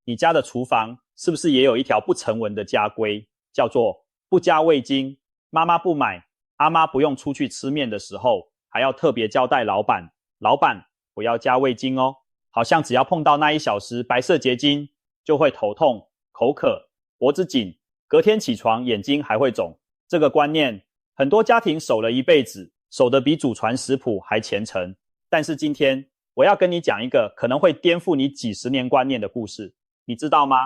你家的廚房是不是也有一條不成文的家規，叫做不加味精，媽媽不買，阿媽不用出去吃麵的時候，還要特別交代老闆不要加味精哦。好像只要碰到那1小時白色結晶，就會頭痛、口渴、脖子緊，隔天起床眼睛還會腫。這個觀念，很多家庭守了一輩子，守得比祖傳食譜還虔誠。但是今天，我要跟你講一個可能會顛覆你幾十年觀念的故事。你知道嗎？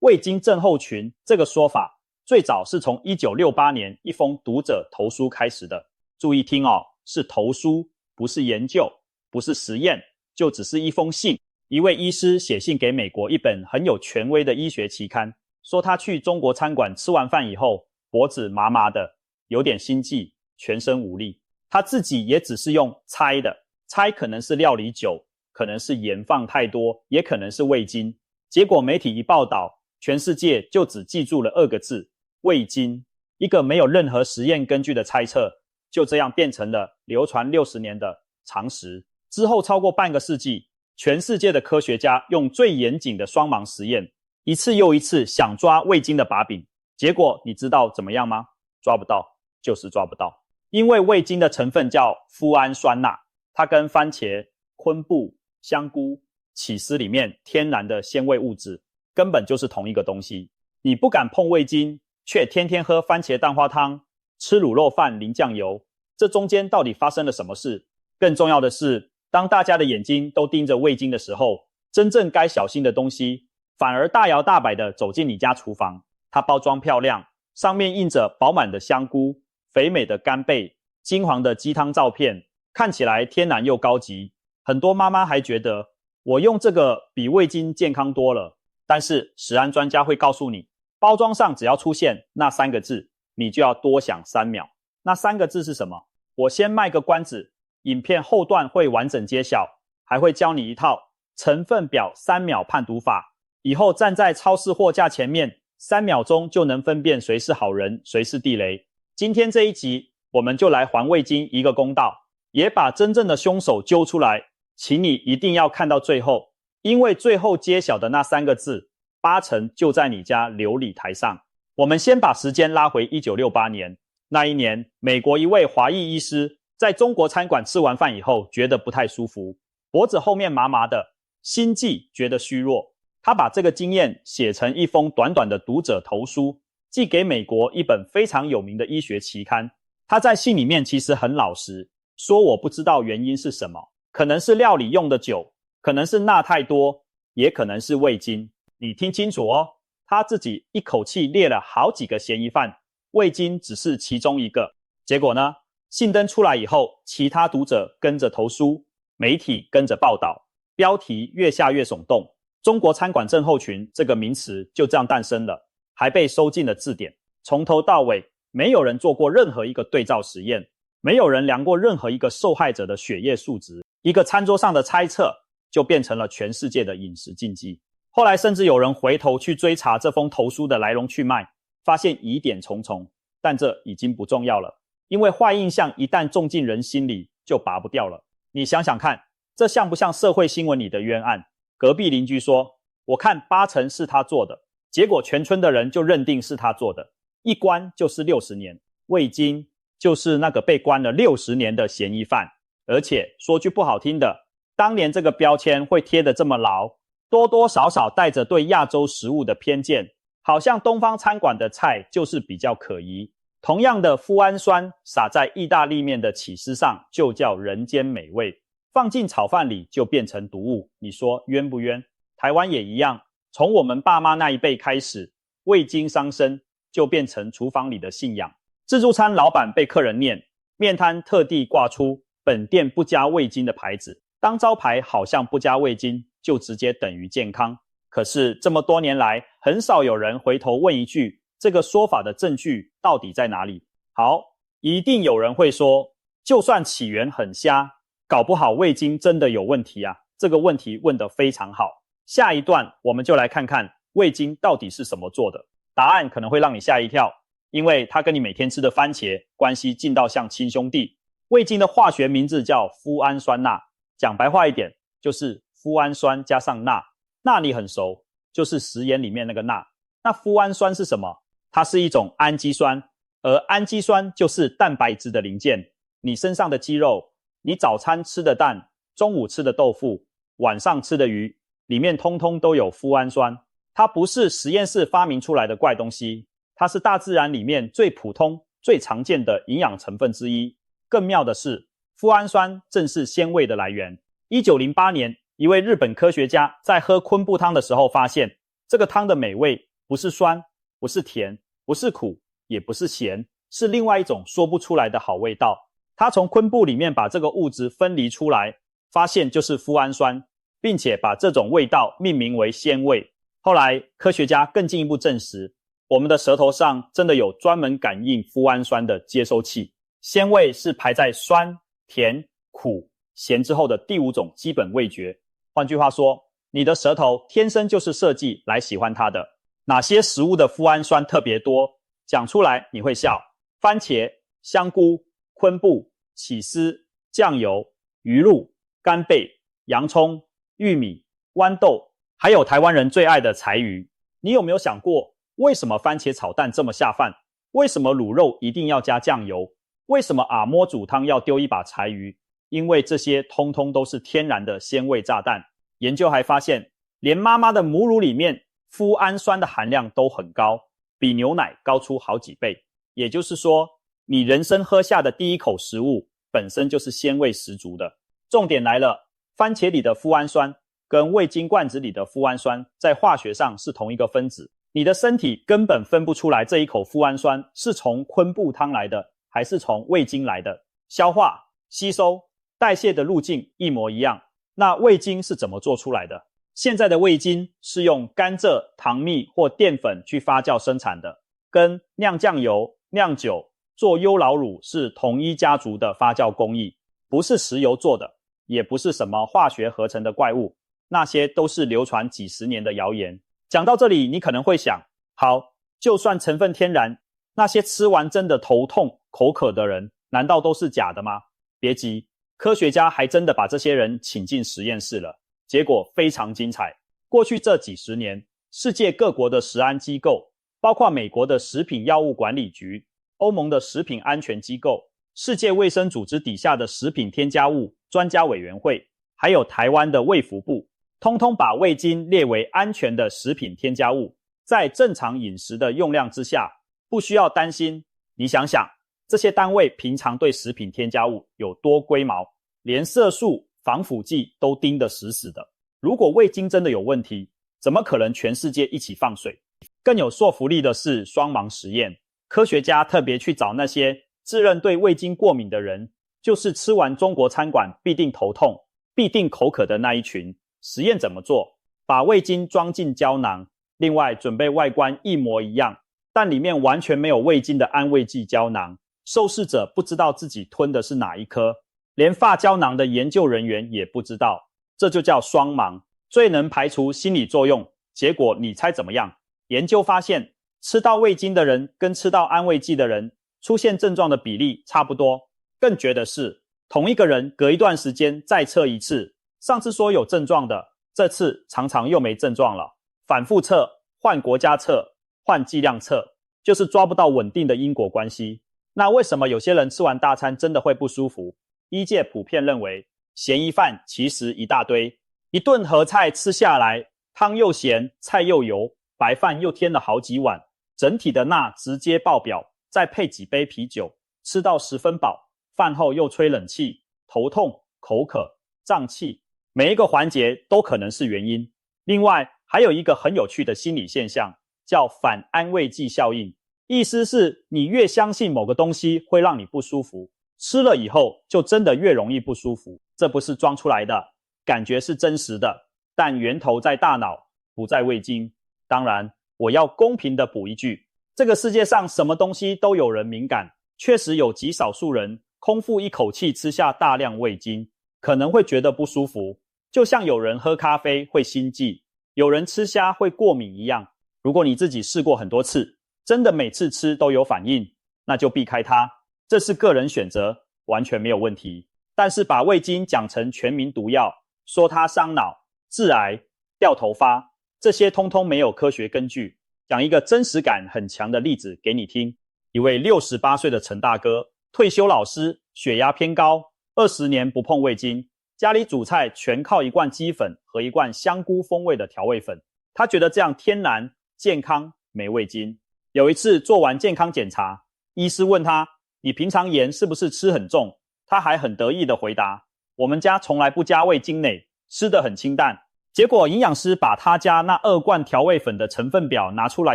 味精症候群這個說法，最早是從1968年一封讀者投書開始的。注意聽哦，是投書，不是研究，不是實驗，就只是一封信。一位醫師寫信給美國一本很有權威的醫學期刊，說他去中國餐館吃完飯以後，脖子麻麻的，有點心悸，全身無力。他自己也只是用猜的，猜可能是料理久，可能是鹽放太多，也可能是味精。結果媒體一報道，全世界就只記住了2個字：味精。一個沒有任何實驗根據的猜測，就這樣變成了流傳60年的常識。之後超過半個世紀，全世界的科學家用最嚴謹的雙盲實驗，一次又一次想抓味精的把柄。結果你知道怎麼樣嗎？抓不到，就是抓不到。因為味精的成分叫麩胺酸鈉，它跟番茄、昆布、香菇、起司裡面天然的鮮味物質根本就是同一個東西。你不敢碰味精，卻天天喝番茄蛋花湯，吃滷肉飯淋醬油，這中間到底發生了什麼事？更重要的是，當大家的眼睛都盯着味精的時候，真正該小心的東西反而大搖大擺地走進你家廚房。它包裝漂亮，上面印着飽滿的香菇、肥美的干貝、金黃的雞湯照片，看起來天然又高級。很多媽媽還覺得我用這個比味精健康多了。但是食安專家會告訴你，包裝上只要出現那3個字，你就要多想3秒。那3個字是什麼？我先賣個關子，影片後段會完整揭曉，還會教你一套成分表3秒判讀法。以後站在超市貨架前面，3秒鐘就能分辨誰是好人，誰是地雷。今天這一集，我們就來還味精一個公道，也把真正的兇手揪出來。請你一定要看到最後，因為最後揭曉的那3個字，8成就在你家流理台上。我們先把時間拉回1968年，那一年，美國一位華裔醫師在中國餐館吃完飯以後，覺得不太舒服，脖子後面麻麻的，心悸，覺得虛弱。他把這個經驗寫成一封短短的讀者投書，寄給美國一本非常有名的醫學期刊。他在信裡面其實很老實，說我不知道原因是什麼，可能是料理用的久，可能是鈉太多，也可能是味精。你聽清楚哦，他自己一口氣列了好幾個嫌疑犯，味精只是其中一個。結果呢，信登出來以後，其他讀者跟着投書，媒體跟着報道，標題越下越聳動。中國餐馆症候群這個名詞就這樣誕生了，還被收進了字典。從頭到尾，沒有人做過任何一個對照實驗，沒有人量過任何一個受害者的血液數值。一個餐桌上的猜測，就變成了全世界的飲食禁忌。後來甚至有人回頭去追查這封投書的來龍去脈，發現疑點重重。但這已經不重要了，因為壞印象一旦種進人心裡，就拔不掉了。你想想看，這像不像社會新聞裡的冤案？隔壁鄰居說，我看8成是他做的，結果全村的人就認定是他做的，一關就是60年。味精就是那個被關了60年的嫌疑犯。而且說句不好聽的，當年這個標籤會貼得這麼牢，多多少少帶着對亞洲食物的偏見，好像東方餐館的菜就是比較可疑。同樣的麩胺酸撒在意大利麵的起司上就叫人間美味，放進炒飯裡就變成毒物，你說冤不冤？台灣也一樣，從我們爸媽那一輩開始，味精傷身就變成廚房裡的信仰。自助餐老闆被客人念，麵攤特地掛出本店不加味精的牌子，當招牌好像不加味精就直接等於健康。可是這麼多年來，很少有人回頭問一句，這個說法的證據到底在哪裡？好，一定有人會說，就算起源很瞎，搞不好味精真的有問題啊。這個問題問得非常好。下一段我們就來看看味精到底是什麼做的。答案可能會讓你嚇一跳，因為它跟你每天吃的番茄關係近到像親兄弟。味精的化學名字叫麩胺酸鈉，講白話一點就是麩胺酸加上鈉。鈉你很熟，就是食鹽裡面那個鈉。那麩胺酸是什麼？它是一種氨基酸，而氨基酸就是蛋白質的零件。你身上的肌肉，你早餐吃的蛋，中午吃的豆腐，晚上吃的魚，裡面通通都有麩胺酸。它不是實驗室發明出來的怪東西，它是大自然裡面最普通、最常見的營養成分之一。更妙的是，麩胺酸正是鮮味的來源。1908年，一位日本科学家在喝昆布湯的時候發現，這個湯的美味不是酸，不是甜，不是苦，也不是鹹，是另外一種說不出來的好味道。他從昆布裡面把這個物質分離出來，發現就是麩胺酸，並且把這種味道命名為鮮味。後來科學家更進一步證實，我們的舌頭上真的有專門感應麩胺酸的接收器。鮮味是排在酸、甜、苦、鹹之後的第5種基本味覺。換句話說，你的舌頭天生就是設計來喜歡它的。哪些食物的麩胺酸特別多？講出來你會笑。番茄、香菇、昆布、起司、醬油、魚露、干貝、洋蔥、玉米、豌豆，還有台灣人最愛的柴魚。你有沒有想過，為什麼番茄炒蛋這麼下飯？為什麼滷肉一定要加醬油？為什麼阿嬤煮湯要丟一把柴魚？因為這些通通都是天然的鮮味炸彈。研究還發現，連媽媽的母乳裡面麩胺酸的含量都很高，比牛奶高出好幾倍。也就是說，你人生喝下的第一口食物本身就是鮮味十足的。重點來了，番茄裡的麩胺酸跟味精罐子裡的麩胺酸在化學上是同一個分子，你的身體根本分不出來這一口麩胺酸是從昆布湯來的，還是從味精來的。消化、吸收、代謝的路徑一模一樣。那味精是怎麼做出来的？現在的味精是用甘蔗、糖蜜或澱粉去發酵生產的，跟釀醬油、釀酒、做優酪乳是同一家族的發酵工藝，不是石油做的，也不是什麼化學合成的怪物，那些都是流傳幾十年的謠言。講到這裡，你可能會想，好，就算成分天然，那些吃完真的頭痛、口渴的人，難道都是假的嗎？別急，科學家還真的把這些人請進實驗室了，結果非常精彩。過去這幾十年，世界各國的食安機構，包括美國的食品藥物管理局、歐盟的食品安全機構、世界衛生組織底下的食品添加物專家委員會，還有台灣的衛福部，通通把味精列為安全的食品添加物，在正常飲食的用量之下，不需要擔心。你想想，這些單位平常對食品添加物有多龜毛，連色素、防腐劑都盯得死死的。如果味精真的有問題，怎麼可能全世界一起放水？更有說服力的是雙盲實驗，科學家特別去找那些自認對味精過敏的人，就是吃完中國餐館必定頭痛、必定口渴的那一群。實驗怎麼做？把味精裝進膠囊，另外準備外觀一模一樣，但裡面完全沒有味精的安慰劑膠囊。受試者不知道自己吞的是哪一顆，連發膠囊的研究人員也不知道。這就叫雙盲，最能排除心理作用。結果你猜怎麼樣？研究發現，吃到味精的人跟吃到安慰劑的人出現症狀的比例差不多。更絕的是，同一個人隔一段時間再測一次，上次說有症狀的，這次常常又沒症狀了。反覆測，換國家測，換劑量測，就是抓不到穩定的因果關係。那為什麼有些人吃完大餐真的會不舒服？醫界普遍認為，嫌疑犯其實一大堆，一頓合菜吃下來，湯又鹹，菜又油，白飯又添了好幾碗，整體的鈉直接爆表，再配幾杯啤酒，吃到10分飽，飯後又吹冷氣，頭痛、口渴、脹氣，每一個環節都可能是原因。另外，還有一個很有趣的心理現象，叫反安慰劑效應，意思是你越相信某個東西會讓你不舒服，吃了以後就真的越容易不舒服。這不是裝出來的，感覺是真實的，但源頭在大腦，不在味精。當然，我要公平地補一句，這個世界上什麼東西都有人敏感，確實有極少數人空腹一口氣吃下大量味精，可能會覺得不舒服，就像有人喝咖啡會心悸，有人吃蝦會過敏一樣。如果你自己試過很多次，真的每次吃都有反應，那就避開它，這是個人選擇，完全沒有問題。但是把味精講成全民毒藥，說它傷腦、致癌、掉頭髮，這些通通沒有科學根據。講一個真實感很強的例子給你聽。一位68歲的陳大哥，退休老師，血壓偏高，20年不碰味精，家裡煮菜全靠一罐雞粉和一罐香菇風味的調味粉。他覺得這樣天然、健康，沒味精。有一次做完健康檢查，醫師問他：“你平常鹽是不是吃很重？”他還很得意地回答：“我們家從來不加味精呢，吃得很清淡。”結果營養師把他家那2罐調味粉的成分表拿出來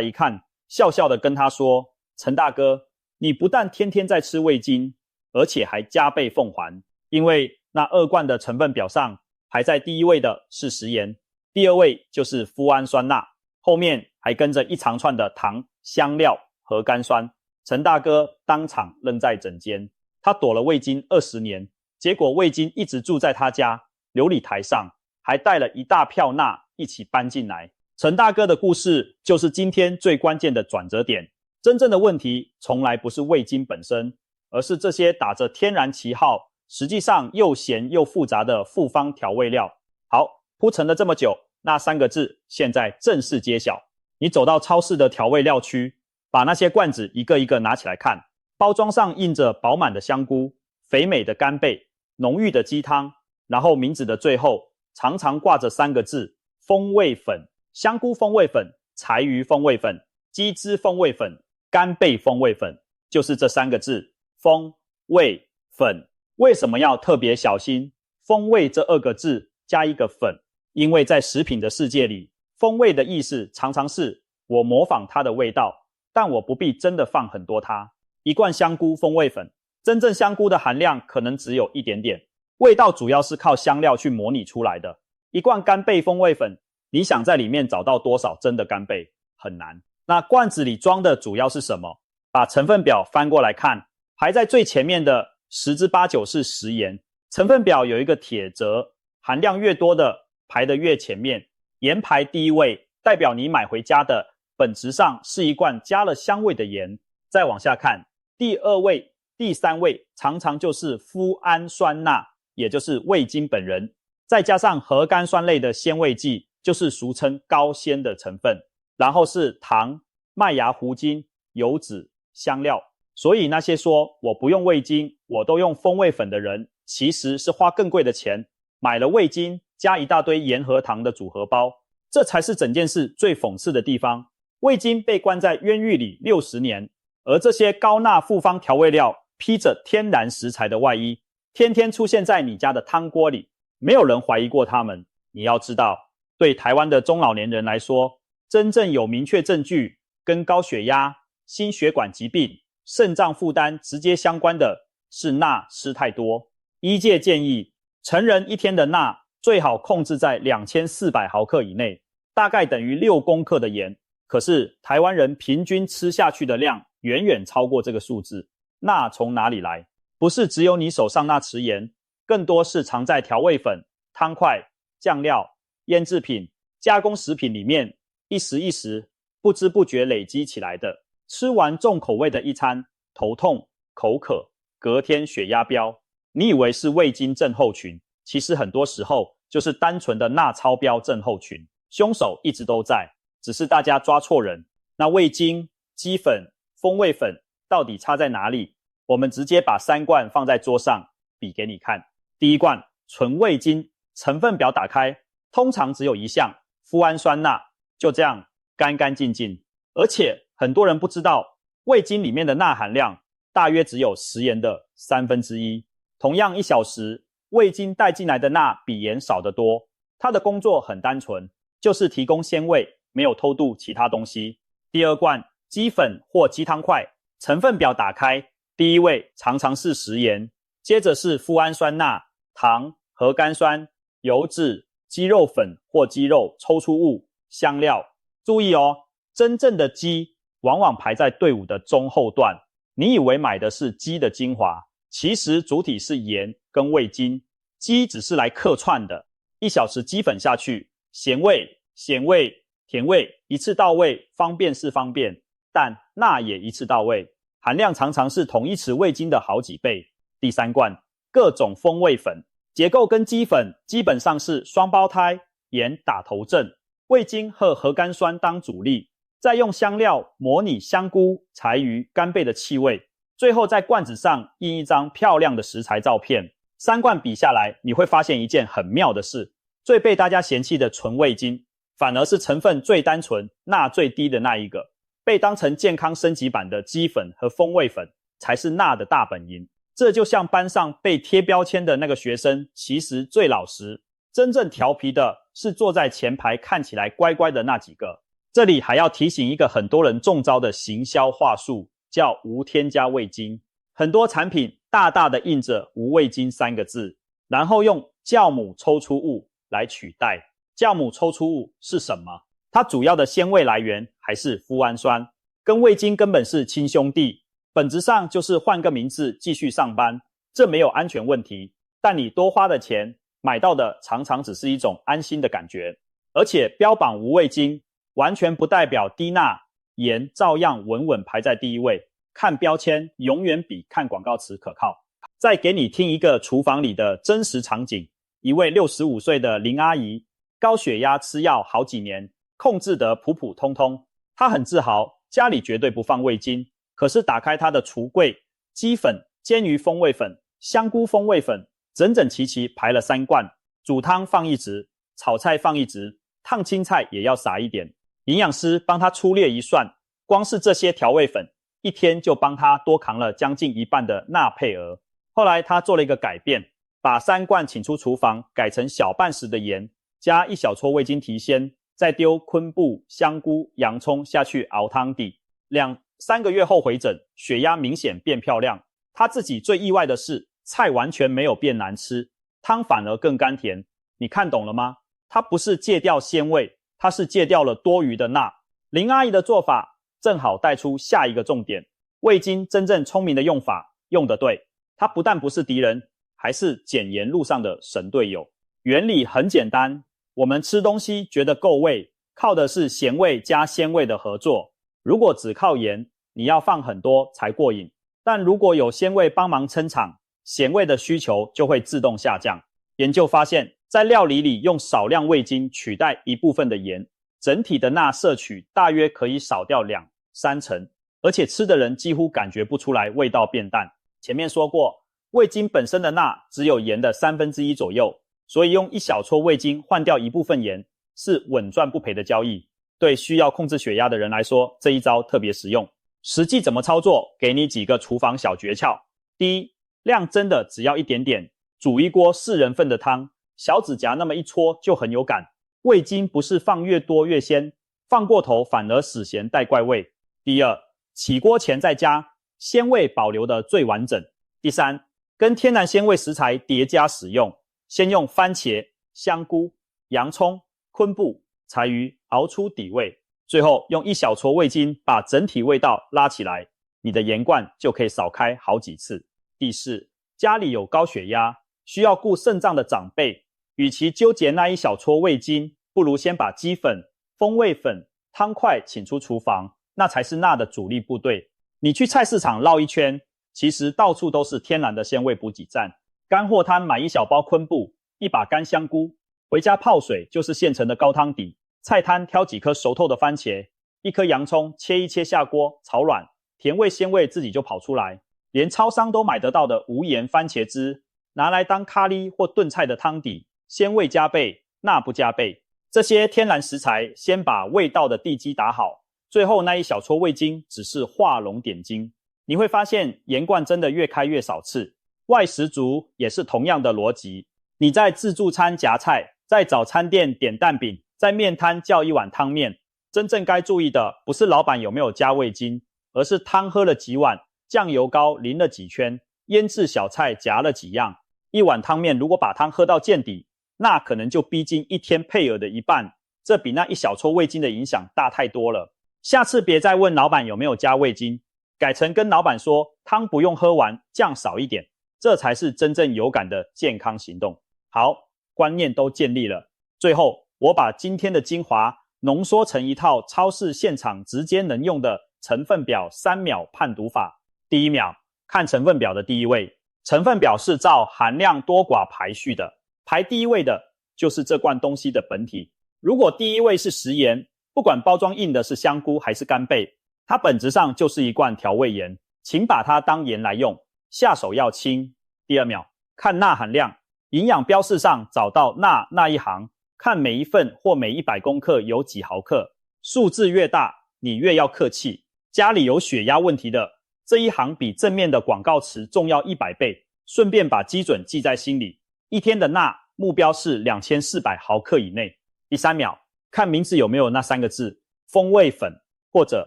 一看，笑笑地跟他說：“陳大哥，你不但天天在吃味精，而且還加倍奉還。因為那2罐的成分表上排在第1位的是食鹽，第2位就是麩胺酸鈉，後面還跟着一長串的糖、香料、核苷酸。”陳大哥當場愣在枕間，他躲了味精20年，結果味精一直住在他家流理台上，還帶了一大票鈉一起搬進來。陳大哥的故事就是今天最關鍵的轉折點。真正的問題從來不是味精本身，而是這些打着天然旗號，實際上又鹹又複雜的複方調味料。好，鋪陳了這麼久，那3個字現在正式揭曉。你走到超市的調味料區，把那些罐子一個一個拿起來看，包裝上印着飽滿的香菇、肥美的干貝、濃郁的雞湯，然後名字的最後常常掛着3個字：風味粉。香菇風味粉、柴魚風味粉、雞汁風味粉、干貝風味粉，就是這3個字：風味粉。為什麼要特別小心風味這2個字加一個粉？因為在食品的世界裡，風味的意思常常是我模仿它的味道，但我不必真的放很多它。一罐香菇風味粉，真正香菇的含量可能只有一點點，味道主要是靠香料去模擬出來的。一罐干貝風味粉，你想在裡面找到多少真的干貝？很難。那罐子裡裝的主要是什麼？把成分表翻過來看，排在最前面的10之8九是食鹽。成分表有一個鐵則，含量越多的排得越前面，鹽排第1位，代表你買回家的本質上是一罐加了香味的鹽。再往下看，第2位、第3位常常就是麩胺酸鈉，也就是味精本人，再加上核苷酸類的鮮味劑，就是俗稱高纖的成分，然後是糖、麥芽糊精、油脂、香料。所以那些說我不用味精，我都用風味粉的人，其實是花更貴的錢買了味精加一大堆鹽和糖的組合包。這才是整件事最諷刺的地方。味精被關在冤獄裡60年，而這些高鈉複方調味料披着天然食材的外衣，天天出現在你家的湯鍋裡，沒有人懷疑過他們。你要知道，對台灣的中老年人來說，真正有明確證據跟高血壓、心血管疾病、腎臟負擔直接相關的是鈉吃太多。醫界建議，成人一天的鈉最好控制在2400毫克以內，大概等於6公克的鹽。可是台灣人平均吃下去的量遠遠超過這個數字。鈉從哪裡來？不是只有你手上那匙鹽，更多是藏在調味粉、湯塊、醬料、醃製品、加工食品裡面，一時一時不知不覺累積起來的。吃完重口味的一餐，頭痛、口渴，隔天血壓飆，你以為是味精症候群，其實很多時候就是單純的鈉超標症候群。兇手一直都在，只是大家抓錯人。那味精、雞粉、風味粉到底差在哪裡？我們直接把3罐放在桌上，比給你看。第1罐純味精，成分表打開，通常只有一項麩胺酸鈉，就這樣乾乾淨淨。而且很多人不知道，味精裡面的鈉含量大約只有食鹽的1/3。同樣1小時，味精帶進來的鈉比鹽少得多。它的工作很單純，就是提供鮮味，沒有偷渡其他東西。第2罐雞粉或雞湯塊，成分表打開，第1位常常是食鹽，接着是麩胺酸鈉、糖、核苷酸、油脂、雞肉粉或雞肉抽出物、香料。注意哦，真正的雞往往排在隊伍的中後段。你以為買的是雞的精華，其實主體是鹽跟味精，雞只是來客串的。1小時雞粉下去，鹹味、鹹味、甜味一次到位，方便是方便，但鈉也一次到位，含量常常是同一匙味精的好幾倍。第3罐各種風味粉，結構跟雞粉基本上是雙胞胎，鹽打頭陣，味精和核苷酸當主力，再用香料模擬香菇、柴魚、干貝的氣味，最後在罐子上印一張漂亮的食材照片。3罐比下來，你會發現一件很妙的事，最被大家嫌棄的純味精，反而是成分最單純、鈉最低的那一個，被當成健康升級版的雞粉和風味粉，才是鈉的大本營。這就像班上被貼標籤的那個學生，其實最老實，真正調皮的是坐在前排看起來乖乖的那幾個。這裡還要提醒一個很多人中招的行銷話術，叫無添加味精。很多產品大大的印着無味精3個字，然後用酵母抽出物來取代。酵母抽出物是什麼？它主要的鮮味來源還是麩胺酸，跟味精根本是親兄弟，本質上就是換個名字繼續上班，這沒有安全問題，但你多花的錢買到的常常只是一種安心的感覺。而且標榜無味精完全不代表低鈉，鹽照樣穩穩排在第一位。看標籤永遠比看廣告詞可靠。再給你聽一個廚房裡的真實場景，一位65歲的林阿姨，高血壓吃藥好幾年，控制得普普通通。她很自豪，家裡絕對不放味精，可是打開她的櫥櫃，雞粉、煎魚風味粉、香菇風味粉，整整齊齊排了3罐，煮湯放一匙，炒菜放一匙，燙青菜也要撒一點。營養師幫她粗略一算，光是這些調味粉，一天就幫他多扛了將近一半的鈉配額。後來他做了一個改變，把3罐請出廚房，改成小半匙的鹽，加1小撮味精提鮮，再丟昆布、香菇、洋蔥下去熬湯底。2-3個月後回診，血壓明顯變漂亮。他自己最意外的是，菜完全沒有變難吃，湯反而更甘甜。你看懂了嗎？他不是戒掉鮮味，他是戒掉了多餘的鈉。林阿姨的做法正好帶出下一個重點，味精真正聰明的用法，用得對，它不但不是敵人，還是減鹽路上的神隊友。原理很簡單，我們吃東西覺得夠味，靠的是鹹味加鮮味的合作。如果只靠鹽，你要放很多才過癮，但如果有鮮味幫忙撐場，鹹味的需求就會自動下降。研究發現，在料理裡用少量味精取代一部分的鹽，整體的鈉攝取大約可以少掉2-3成，而且吃的人幾乎感覺不出來味道變淡。前面說過，味精本身的鈉只有鹽的1/3左右，所以用1小撮味精換掉一部分鹽，是穩賺不賠的交易。對需要控制血壓的人來說，這一招特別實用。實際怎麼操作？給你幾個廚房小訣竅。第一，量真的只要一點點，煮一鍋4人份的湯，小指甲那麼一搓就很有感。味精不是放越多越鮮，放過頭反而死鹹帶怪味。第二，起鍋前再加，鮮味保留得最完整。第三，跟天然鮮味食材疊加使用，先用番茄、香菇、洋蔥、昆布、柴魚熬出底味，最後用1小撮味精把整體味道拉起來，你的鹽罐就可以少開好幾次。第四，家裡有高血壓，需要顧腎臟的長輩，與其糾結那1小撮味精，不如先把雞粉、風味粉、湯塊請出廚房，那才是鈉的主力部隊。你去菜市場繞一圈，其實到處都是天然的鮮味補給站。乾貨攤買1小包昆布，1把乾香菇，回家泡水就是現成的高湯底。菜攤挑幾顆熟透的番茄，1顆洋蔥切一切下鍋炒軟，甜味鮮味自己就跑出來。連超商都買得到的無鹽番茄汁，拿來當咖喱或燉菜的湯底，鮮味加倍，鈉不加倍。這些天然食材先把味道的地基打好，最後那1小撮味精只是畫龍點睛。你會發現鹽罐真的越開越少次。外食族也是同樣的邏輯，你在自助餐夾菜，在早餐店點蛋餅，在麵攤叫一碗湯麵，真正該注意的不是老闆有沒有加味精，而是湯喝了幾碗，醬油膏淋了幾圈，醃制小菜夾了幾樣。一碗湯麵如果把湯喝到見底，那可能就逼近一天配額的一半，這比那1小撮味精的影響大太多了。下次別再問老闆有沒有加味精，改成跟老闆說湯不用喝完，醬少一點，這才是真正有感的健康行動。好，觀念都建立了，最後我把今天的精華濃縮成一套超市現場直接能用的成分表3秒判讀法。第1秒，看成分表的第一位，成分表是照含量多寡排序的，排第一位的就是這罐東西的本體。如果第一位是食鹽，不管包裝印的是香菇還是干貝，它本質上就是一罐調味鹽，請把它當鹽來用，下手要輕。第二秒，看鈉含量，營養標示上找到鈉那一行，看每一份或每100公克有幾毫克，數字越大，你越要客氣。家裡有血壓問題的，這一行比正面的廣告詞重要100倍，順便把基準記在心裡。一天的鈉目標是2400毫克以內。第三秒，看名字有沒有那3個字，風味粉或者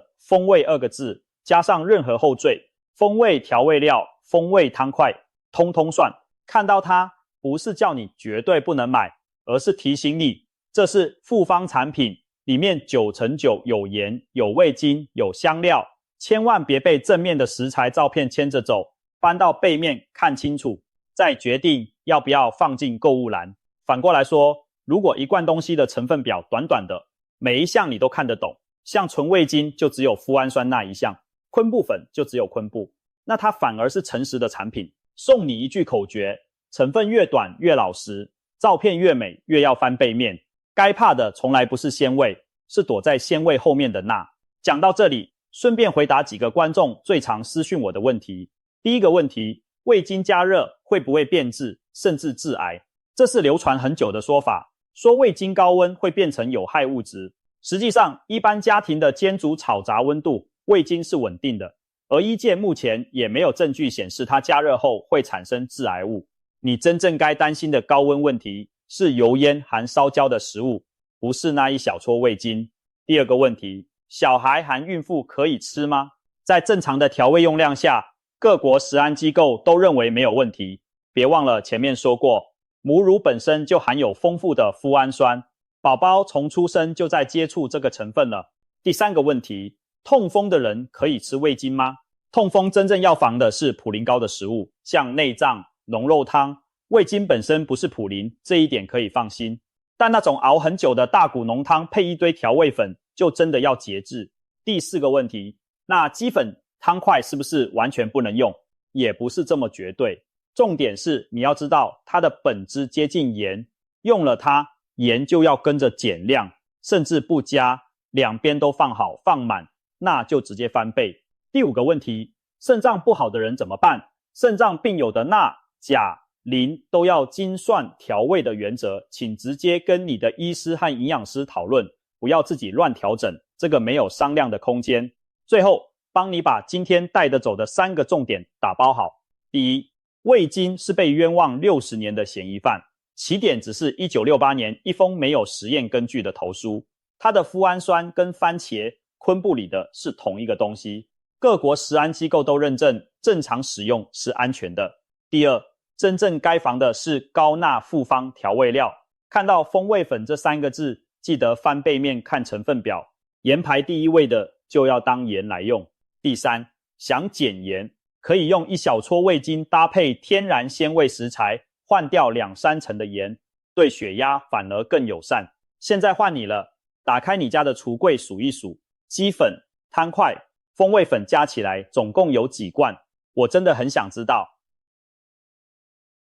風味2個字，加上任何後綴，風味調味料、風味湯塊，通通算。看到它，不是叫你絕對不能買，而是提醒你，這是複方產品，裡面9%有鹽、有味精、有香料，千萬別被正面的食材照片牽着走，翻到背面看清楚，再決定要不要放進購物籃。反過來說，如果一罐東西的成分表短短的，每一項你都看得懂，像純味精就只有麩胺酸那一項，昆布粉就只有昆布，那它反而是誠實的產品。送你一句口訣，成分越短越老實，照片越美越要翻背面。該怕的從來不是鮮味，是躲在鮮味後面的鈉。講到這裡，順便回答幾個觀眾最常私訊我的問題。第一個問題，味精加熱會不會變質，甚至致癌？這是流傳很久的說法，說味精高溫會變成有害物質。實際上，一般家庭的煎煮炒炸溫度，味精是穩定的，而醫界目前也沒有證據顯示它加熱後會產生致癌物。你真正該擔心的高溫問題是油煙含燒焦的食物，不是那一小撮味精。第二個問題，小孩含孕婦可以吃嗎？在正常的調味用量下，各國食安機構都認為沒有問題。別忘了前面說過，母乳本身就含有豐富的麩胺酸，寶寶從出生就在接觸這個成分了。第三個問題，痛風的人可以吃味精嗎？痛風真正要防的是普林高的食物，像內臟、濃肉湯，味精本身不是普林，這一點可以放心。但那種熬很久的大骨濃湯配一堆調味粉，就真的要節制。第四個問題，那雞粉湯塊是不是完全不能用？也不是這麼絕對。重點是你要知道它的本質接近鹽，用了它，鹽就要跟着減量，甚至不加，兩邊都放好放滿，那就直接翻倍。第五個問題，腎臟不好的人怎麼辦？腎臟病友的鈉、鉀、磷都要精算調味的原則，請直接跟你的醫師和營養師討論，不要自己亂調整，這個沒有商量的空間。最後，幫你把今天帶得走的3個重點打包好。第一，味精是被冤枉60年的嫌疑犯，起點只是1968年一封沒有實驗根據的投訴，它的麩胺酸跟番茄、昆布裡的是同一個東西，各國食安機構都認證正常使用是安全的。第二，真正該防的是高鈉複方調味料，看到風味粉這3個字，記得翻背面看成分表，鹽排第一位的就要當鹽來用。第三，想減鹽，可以用一小撮味精搭配天然鮮味食材，換掉2-3成的鹽，對血壓反而更友善。現在換你了，打開你家的櫥櫃數一數，雞粉、湯塊、風味粉加起來總共有幾罐？我真的很想知道。